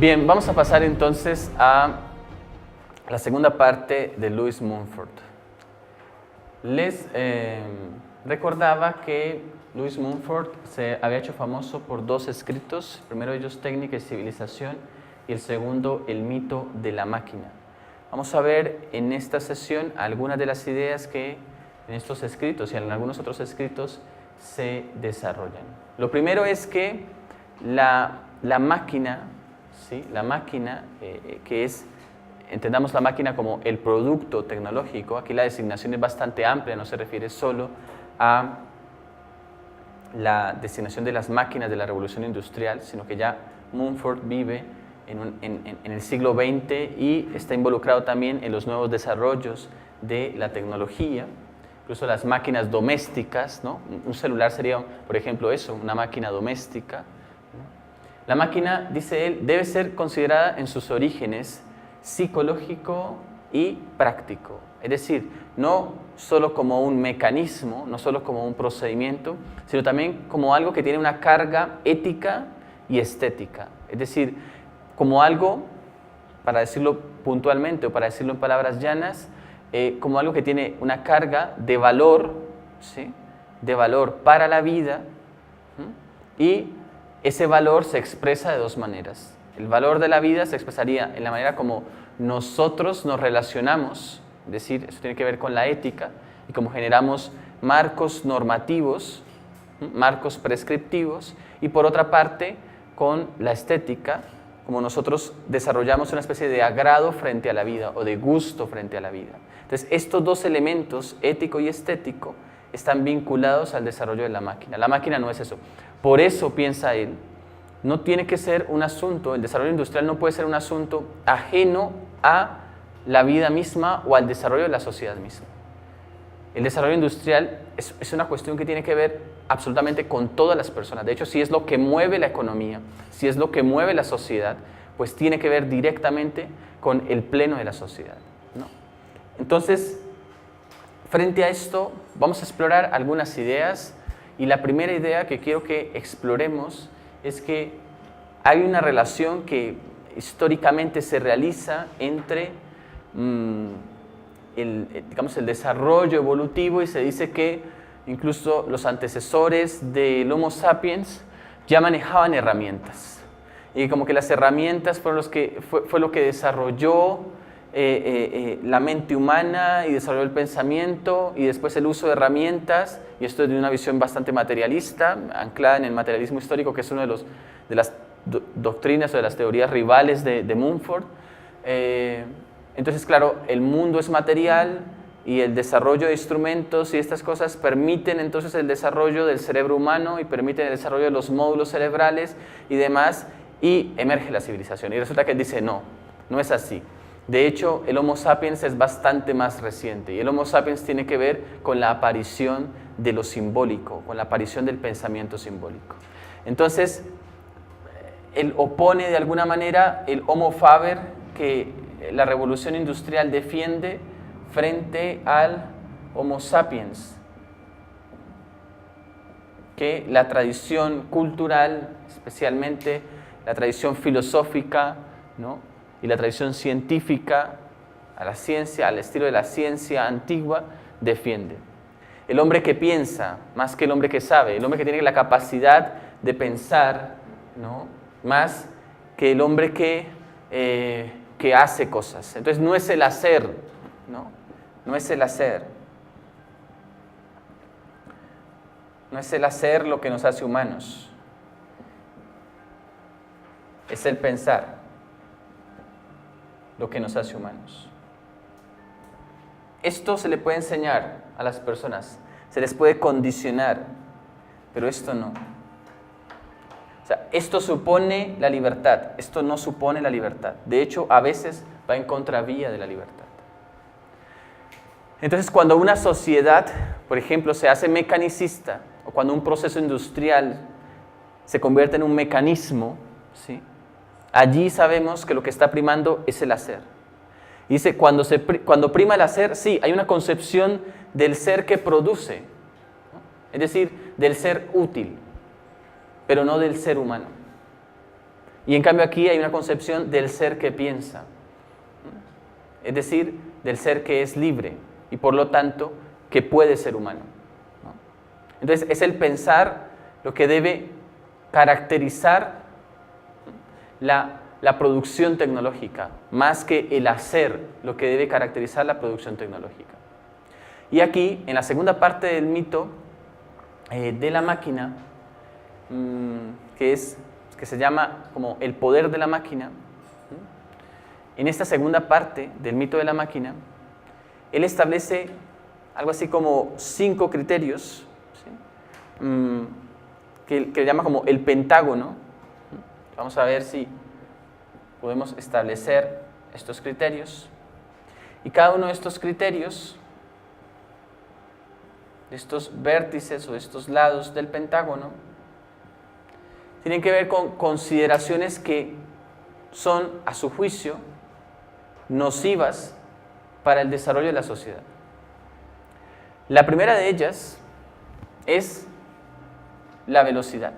Bien, vamos a pasar entonces a la segunda parte de Louis Mumford. Les recordaba que Louis Mumford se había hecho famoso por dos escritos, el primero de ellos Técnica y Civilización y el segundo El mito de la máquina. Vamos a ver en esta sesión algunas de las ideas que en estos escritos y en algunos otros escritos se desarrollan. Lo primero es que la máquina, ¿sí? La máquina que es, entendamos la máquina como el producto tecnológico, aquí la designación es bastante amplia, no se refiere solo a la designación de las máquinas de la revolución industrial, sino que ya Mumford vive en el siglo XX y está involucrado también en los nuevos desarrollos de la tecnología, incluso las máquinas domésticas, ¿no? Un celular sería, por ejemplo, eso, una máquina doméstica, ¿no? La máquina, dice él, debe ser considerada en sus orígenes psicológico y práctico, es decir, no solo como un mecanismo, no solo como un procedimiento, sino también como algo que tiene una carga ética y estética, es decir, como algo, para decirlo puntualmente o para decirlo en palabras llanas, como algo que tiene una carga de valor, ¿sí? De valor para la vida, ¿sí? Y ese valor se expresa de dos maneras. El valor de la vida se expresaría en la manera como nosotros nos relacionamos, es decir, eso tiene que ver con la ética, y cómo generamos marcos normativos, marcos prescriptivos, y por otra parte, con la estética, como nosotros desarrollamos una especie de agrado frente a la vida o de gusto frente a la vida. Entonces, estos dos elementos, ético y estético, están vinculados al desarrollo de la máquina. La máquina no es eso. Por eso, piensa él, no tiene que ser un asunto, el desarrollo industrial no puede ser un asunto ajeno a la vida misma o al desarrollo de la sociedad misma. El desarrollo industrial es una cuestión que tiene que ver absolutamente con todas las personas. De hecho, si es lo que mueve la economía, si es lo que mueve la sociedad, pues tiene que ver directamente con el pleno de la sociedad, ¿no? Entonces, frente a esto, vamos a explorar algunas ideas, y la primera idea que quiero que exploremos es que hay una relación que históricamente se realiza entre el desarrollo evolutivo, y se dice que incluso los antecesores del Homo sapiens ya manejaban herramientas, y como que las herramientas fue lo que desarrolló la mente humana y desarrolló el pensamiento, y después el uso de herramientas, y esto es de una visión bastante materialista, anclada en el materialismo histórico, que es una de las doctrinas o de las teorías rivales de Mumford. Entonces, claro, el mundo es material y el desarrollo de instrumentos y estas cosas permiten entonces el desarrollo del cerebro humano y permiten el desarrollo de los módulos cerebrales y demás, y emerge la civilización. Y resulta que él dice, no, no es así. De hecho, el Homo sapiens es bastante más reciente, y el Homo sapiens tiene que ver con la aparición de lo simbólico, con la aparición del pensamiento simbólico. Entonces, él opone de alguna manera el Homo faber que la revolución industrial defiende frente al Homo sapiens, que la tradición cultural, especialmente la tradición filosófica, ¿no? Y la tradición científica, a la ciencia, al estilo de la ciencia antigua, defiende. El hombre que piensa, más que el hombre que sabe, el hombre que tiene la capacidad de pensar, ¿no? Más que el hombre que hace cosas. Entonces no es el hacer, ¿no? No es el hacer. No es el hacer lo que nos hace humanos. Es el pensar lo que nos hace humanos. Esto se le puede enseñar a las personas, se les puede condicionar, pero esto no. O sea, esto supone la libertad, esto no supone la libertad. De hecho, a veces va en contravía de la libertad. Entonces, cuando una sociedad, por ejemplo, se hace mecanicista, o cuando un proceso industrial se convierte en un mecanismo, ¿sí? Allí sabemos que lo que está primando es el hacer. Y dice, cuando prima el hacer, sí, hay una concepción del ser que produce, ¿no? Es decir, del ser útil, pero no del ser humano. Y en cambio aquí hay una concepción del ser que piensa, es decir, del ser que es libre y por lo tanto que puede ser humano. Entonces es el pensar lo que debe caracterizar la producción tecnológica, más que el hacer lo que debe caracterizar la producción tecnológica. Y aquí, en la segunda parte del mito de la máquina, que se llama como el poder de la máquina, en esta segunda parte del mito de la máquina, él establece algo así como 5 criterios, ¿sí? que llama como el pentágono. Vamos a ver si podemos establecer estos criterios. Y cada uno de estos criterios, de estos vértices o de estos lados del pentágono, tienen que ver con consideraciones que son, a su juicio, nocivas para el desarrollo de la sociedad. La primera de ellas es la velocidad.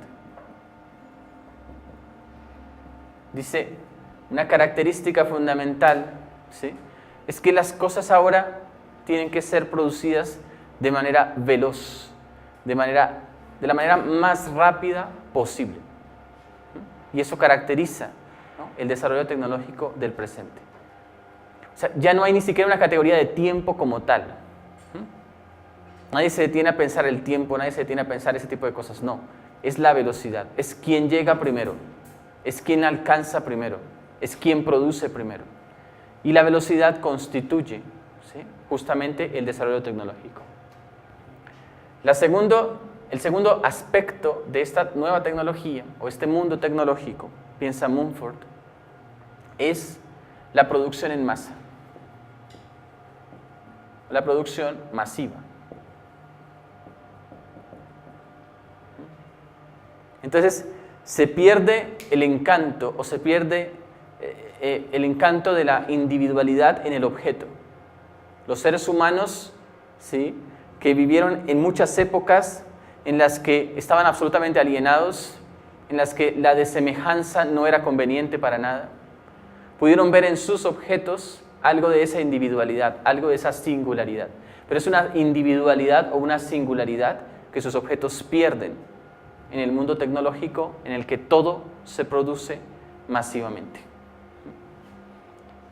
Dice, una característica fundamental, ¿sí?, es que las cosas ahora tienen que ser producidas de manera veloz, de la manera más rápida posible. Y eso caracteriza, ¿no?, el desarrollo tecnológico del presente. O sea, ya no hay ni siquiera una categoría de tiempo como tal. Nadie se detiene a pensar el tiempo, nadie se detiene a pensar ese tipo de cosas. No, es la velocidad, es quien llega primero, es quien alcanza primero, es quien produce primero. Y la velocidad constituye, ¿sí?, justamente el desarrollo tecnológico. El segundo aspecto de esta nueva tecnología, o este mundo tecnológico, piensa Mumford, es la producción en masa, la producción masiva. Entonces, se pierde el encanto, o se pierde el encanto de la individualidad en el objeto. Los seres humanos, ¿sí?, que vivieron en muchas épocas en las que estaban absolutamente alienados, en las que la desemejanza no era conveniente para nada, pudieron ver en sus objetos algo de esa individualidad, algo de esa singularidad. Pero es una individualidad o una singularidad que sus objetos pierden en el mundo tecnológico en el que todo se produce masivamente.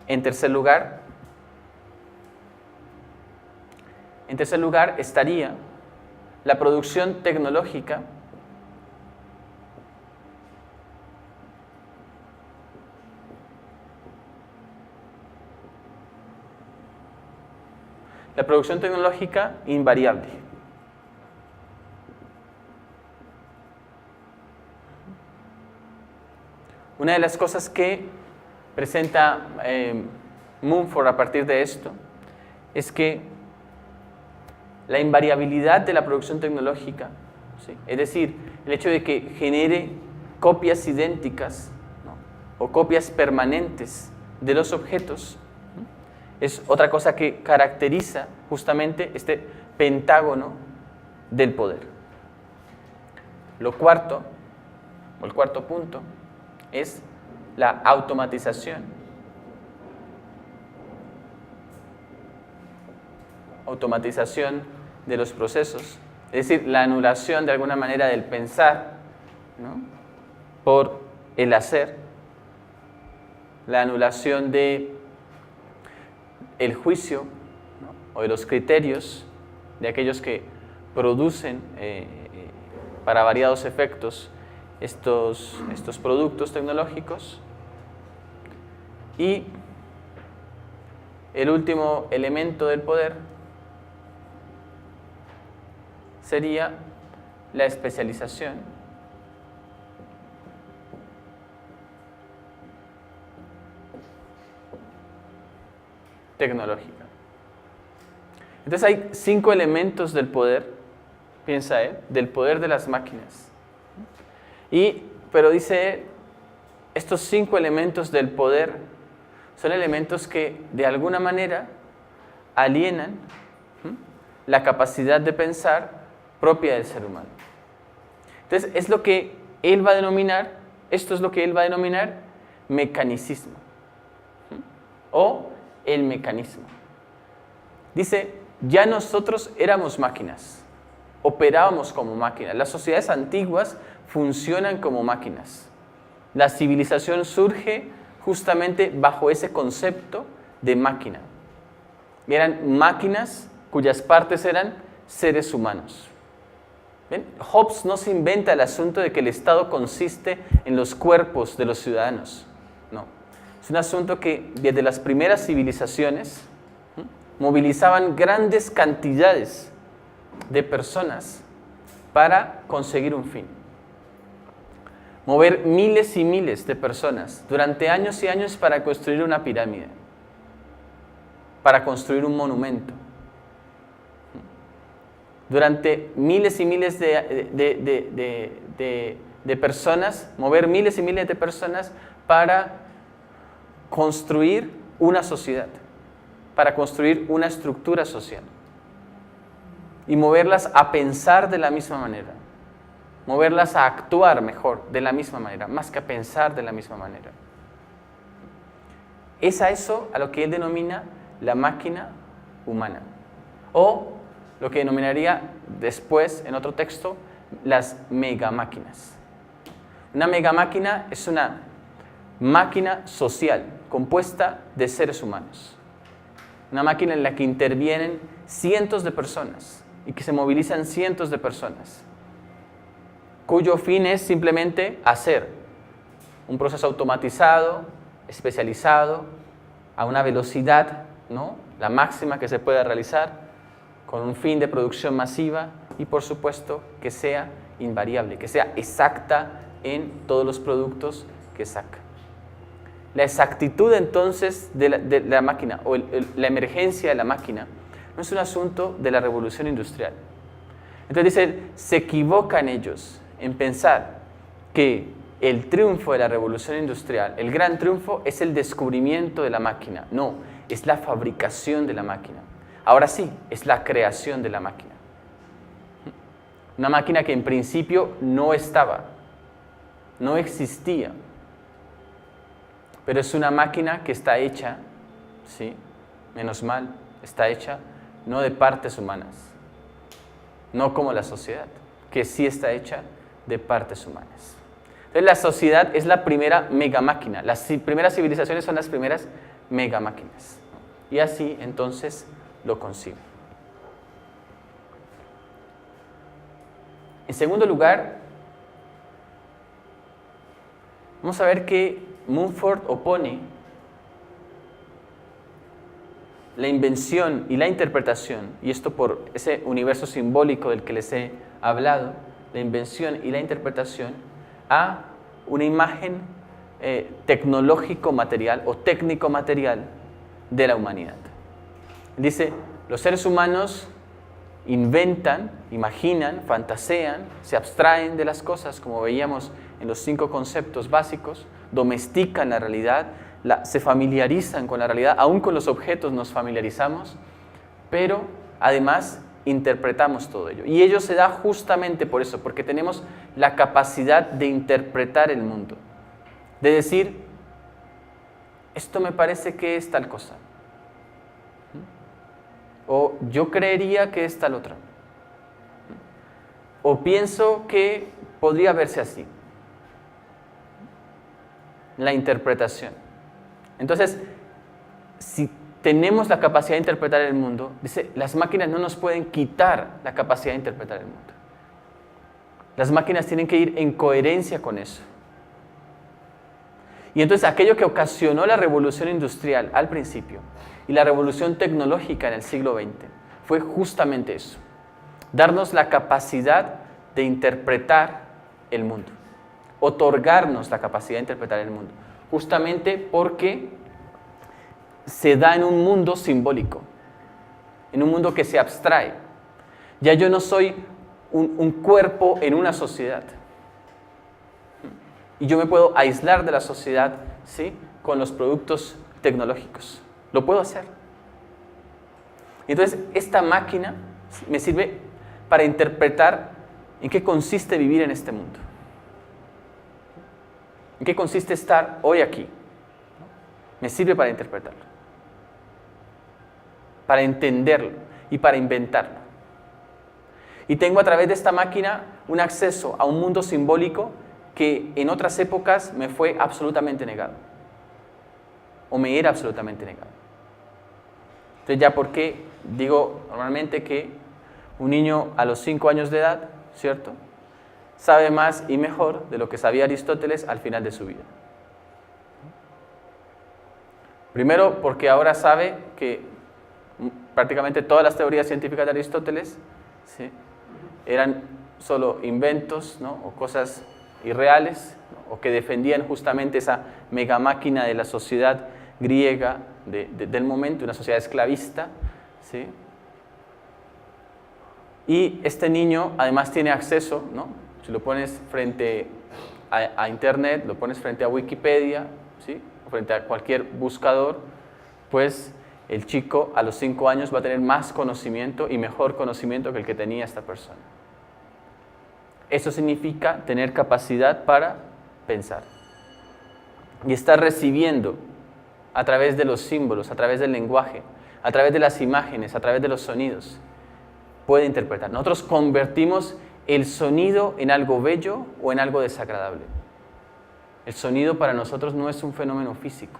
En tercer lugar estaría la producción tecnológica invariable. Una de las cosas que presenta Mumford a partir de esto es que la invariabilidad de la producción tecnológica, ¿sí?, es decir, el hecho de que genere copias idénticas, ¿no?, o copias permanentes de los objetos, ¿no?, es otra cosa que caracteriza justamente este pentágono del poder. El cuarto punto es la automatización. Automatización de los procesos, es decir, la anulación de alguna manera del pensar, ¿no?, por el hacer, la anulación de el juicio, ¿no?, o de los criterios de aquellos que producen para variados efectos estos productos tecnológicos. Y el último elemento del poder sería la especialización tecnológica. Entonces hay 5 elementos del poder, piensa él, del poder de las máquinas. Pero dice él, estos 5 elementos del poder son elementos que de alguna manera alienan la capacidad de pensar propia del ser humano. Entonces es lo que él va a denominar Esto es lo que él va a denominar mecanicismo o el mecanismo. Dice, ya nosotros éramos máquinas, operábamos como máquinas. Las sociedades antiguas funcionan como máquinas. La civilización surge justamente bajo ese concepto de máquina. Eran máquinas cuyas partes eran seres humanos. ¿Ven? Hobbes no se inventa el asunto de que el Estado consiste en los cuerpos de los ciudadanos. No. Es un asunto que desde las primeras civilizaciones movilizaban grandes cantidades de personas para conseguir un fin. Mover miles y miles de personas durante años y años para construir una pirámide, para construir un monumento. Durante miles y miles de personas, mover miles y miles de personas para construir una sociedad, para construir una estructura social. Y moverlas a pensar de la misma manera, moverlas a actuar mejor de la misma manera, más que a pensar de la misma manera. Es a eso a lo que él denomina la máquina humana, o lo que denominaría después, en otro texto, las megamáquinas. Una megamáquina es una máquina social compuesta de seres humanos. Una máquina en la que intervienen cientos de personas y que se movilizan cientos de personas, cuyo fin es simplemente hacer un proceso automatizado, especializado, a una velocidad, ¿no?, la máxima que se pueda realizar, con un fin de producción masiva y, por supuesto, que sea invariable, que sea exacta en todos los productos que saca. La exactitud, entonces, de la máquina, o la emergencia de la máquina, no es un asunto de la revolución industrial. Entonces dice, se equivocan ellos en pensar que el triunfo de la revolución industrial, el gran triunfo, es el descubrimiento de la máquina. No, es la fabricación de la máquina. Ahora sí, es la creación de la máquina. Una máquina que en principio no estaba, no existía, pero es una máquina que está hecha, ¿sí?, menos mal, está hecha no de partes humanas, no como la sociedad, que sí está hecha de partes humanas. Entonces la sociedad es la primera megamáquina, las primeras civilizaciones son las primeras megamáquinas. Y así entonces lo concibe. En segundo lugar, vamos a ver que Mumford opone la invención y la interpretación, y esto por ese universo simbólico del que les he hablado, la invención y la interpretación, a una imagen tecnológico-material o técnico-material de la humanidad. Dice, los seres humanos inventan, imaginan, fantasean, se abstraen de las cosas, como veíamos en los 5 conceptos básicos, domestican la realidad, se familiarizan con la realidad, aún con los objetos nos familiarizamos, pero además interpretamos todo ello. Y ello se da justamente por eso, porque tenemos la capacidad de interpretar el mundo, de decir, esto me parece que es tal cosa, o yo creería que es tal otra, o pienso que podría verse así. La interpretación. Entonces, si tenemos la capacidad de interpretar el mundo, dice, las máquinas no nos pueden quitar la capacidad de interpretar el mundo. Las máquinas tienen que ir en coherencia con eso. Y entonces aquello que ocasionó la revolución industrial al principio y la revolución tecnológica en el siglo XX fue justamente eso, darnos la capacidad de interpretar el mundo, otorgarnos la capacidad de interpretar el mundo, justamente porque se da en un mundo simbólico, en un mundo que se abstrae. Ya yo no soy un cuerpo en una sociedad. Y yo me puedo aislar de la sociedad, ¿sí?, con los productos tecnológicos. Lo puedo hacer. Entonces, esta máquina me sirve para interpretar en qué consiste vivir en este mundo. ¿En qué consiste estar hoy aquí? Me sirve para interpretarlo, para entenderlo y para inventarlo. Y tengo a través de esta máquina un acceso a un mundo simbólico que en otras épocas me fue absolutamente negado, o me era absolutamente negado. Entonces ya por qué digo normalmente que un niño a los 5 años de edad, ¿cierto?, sabe más y mejor de lo que sabía Aristóteles al final de su vida. Primero porque ahora sabe que prácticamente todas las teorías científicas de Aristóteles, ¿sí?, eran solo inventos, ¿no?, o cosas irreales, ¿no?, o que defendían justamente esa mega máquina de la sociedad griega del momento, una sociedad esclavista, ¿sí? Y este niño además tiene acceso, ¿no?, si lo pones frente a Internet, lo pones frente a Wikipedia, ¿sí?, o frente a cualquier buscador, pues el chico a los 5 años va a tener más conocimiento y mejor conocimiento que el que tenía esta persona. Eso significa tener capacidad para pensar. Y estar recibiendo a través de los símbolos, a través del lenguaje, a través de las imágenes, a través de los sonidos. Puede interpretar. Nosotros convertimos el sonido en algo bello o en algo desagradable. El sonido para nosotros no es un fenómeno físico.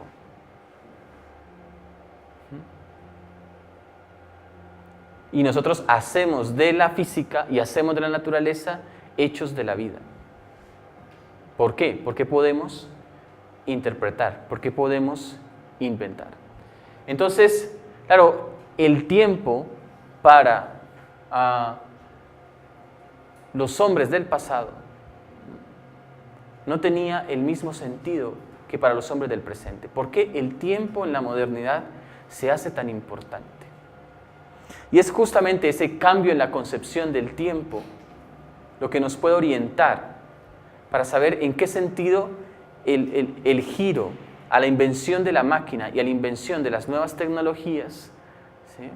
Y nosotros hacemos de la física y hacemos de la naturaleza hechos de la vida. ¿Por qué? Porque podemos interpretar, porque podemos inventar. Entonces, claro, el tiempo para los hombres del pasado no tenía el mismo sentido que para los hombres del presente. ¿Por qué el tiempo en la modernidad se hace tan importante? Y es justamente ese cambio en la concepción del tiempo lo que nos puede orientar para saber en qué sentido el giro a la invención de la máquina y a la invención de las nuevas tecnologías, ¿sí?,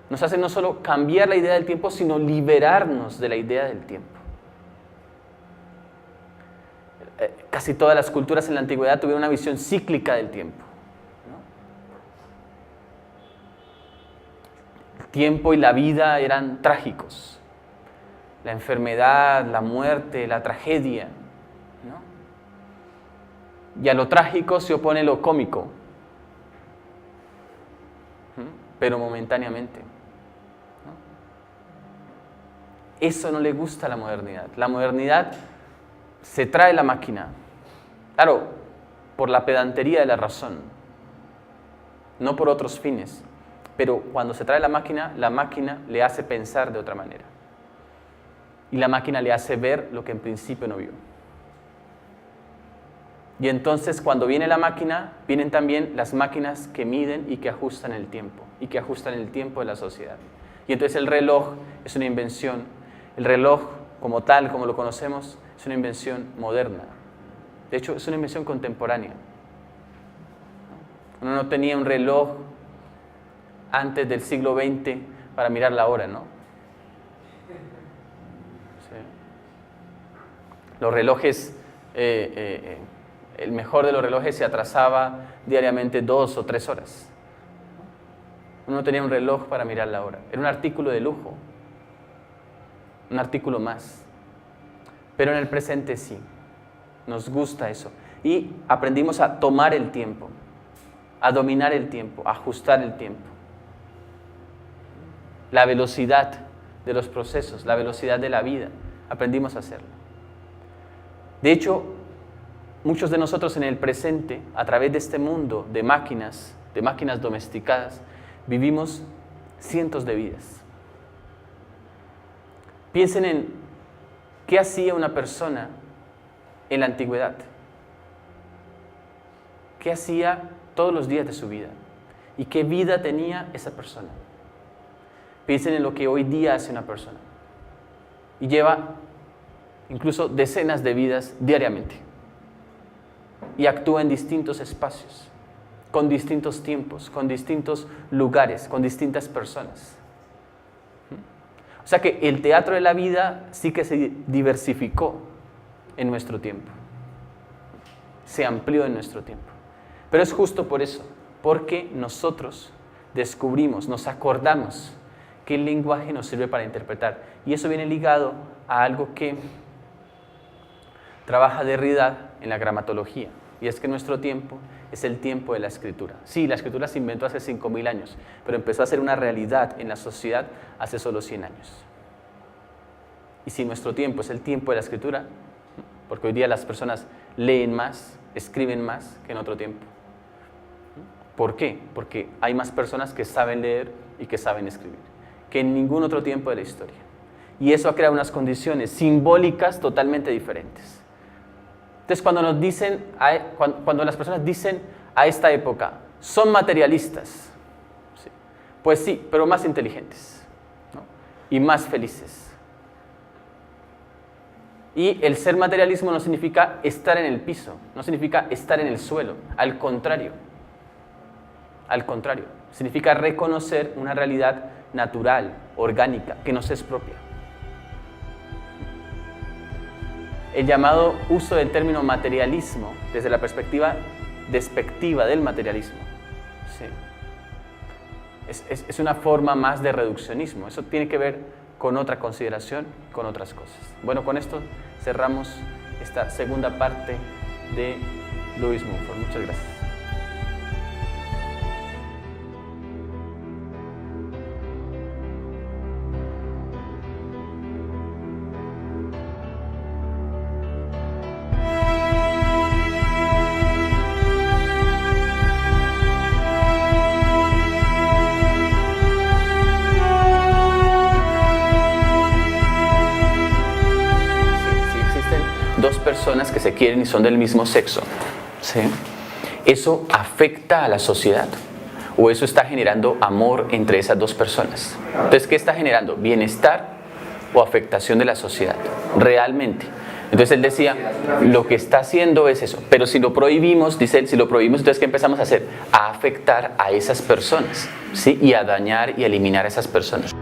nos hace no solo cambiar la idea del tiempo, sino liberarnos de la idea del tiempo. Casi todas las culturas en la antigüedad tuvieron una visión cíclica del tiempo, ¿no? El tiempo y la vida eran trágicos. La enfermedad, la muerte, la tragedia, ¿no? Y a lo trágico se opone lo cómico, pero momentáneamente, ¿no? Eso no le gusta a la modernidad. La modernidad se trae la máquina, claro, por la pedantería de la razón, no por otros fines, pero cuando se trae la máquina le hace pensar de otra manera. Y la máquina le hace ver lo que en principio no vio. Y entonces cuando viene la máquina, vienen también las máquinas que miden y que ajustan el tiempo, y que ajustan el tiempo de la sociedad. Y entonces el reloj es una invención. El reloj como tal, como lo conocemos, es una invención moderna. De hecho, es una invención contemporánea. Uno no tenía un reloj antes del siglo XX para mirar la hora, ¿no? Sí. Los relojes, el mejor de los relojes se atrasaba diariamente 2 o 3 horas. Uno no tenía un reloj para mirar la hora. Era un artículo de lujo, un artículo más. Pero en el presente sí, nos gusta eso. Y aprendimos a tomar el tiempo, a dominar el tiempo, a ajustar el tiempo. La velocidad de los procesos, la velocidad de la vida, aprendimos a hacerlo. De hecho, muchos de nosotros en el presente, a través de este mundo de máquinas domesticadas, vivimos cientos de vidas. Piensen en qué hacía una persona en la antigüedad. ¿Qué hacía todos los días de su vida? ¿Y qué vida tenía esa persona? Piensen en lo que hoy día hace una persona. Y lleva incluso decenas de vidas diariamente. Y actúa en distintos espacios, con distintos tiempos, con distintos lugares, con distintas personas. O sea que el teatro de la vida sí que se diversificó en nuestro tiempo. se amplió en nuestro tiempo. Pero es justo por eso, porque nosotros descubrimos, nos acordamos que el lenguaje nos sirve para interpretar. Y eso viene ligado a algo que trabaja Derrida en la gramatología, y es que nuestro tiempo es el tiempo de la escritura. Sí, la escritura se inventó hace 5.000 años, pero empezó a ser una realidad en la sociedad hace solo 100 años. Y si nuestro tiempo es el tiempo de la escritura, porque hoy día las personas leen más, escriben más que en otro tiempo. ¿Por qué? Porque hay más personas que saben leer y que saben escribir, que en ningún otro tiempo de la historia. Y eso ha creado unas condiciones simbólicas totalmente diferentes. Entonces, cuando las personas dicen a esta época, son materialistas, ¿sí? Pues sí, pero más inteligentes, ¿no? Y más felices. Y el ser materialismo no significa estar en el piso, no significa estar en el suelo, al contrario, significa reconocer una realidad natural, orgánica, que nos es propia. El llamado uso del término materialismo desde la perspectiva despectiva del materialismo, ¿sí? Es una forma más de reduccionismo. Eso tiene que ver con otra consideración, con otras cosas. Bueno, con esto cerramos esta segunda parte de Lewis Mumford. Muchas gracias. Personas que se quieren y son del mismo sexo, ¿sí? ¿Eso afecta a la sociedad? ¿O eso está generando amor entre esas dos personas? Entonces, ¿qué está generando? ¿Bienestar o afectación de la sociedad? Realmente. Entonces él decía, lo que está haciendo es eso. Pero si lo prohibimos, dice él, si lo prohibimos, entonces ¿qué empezamos a hacer? A afectar a esas personas, ¿sí? Y a dañar y a eliminar a esas personas.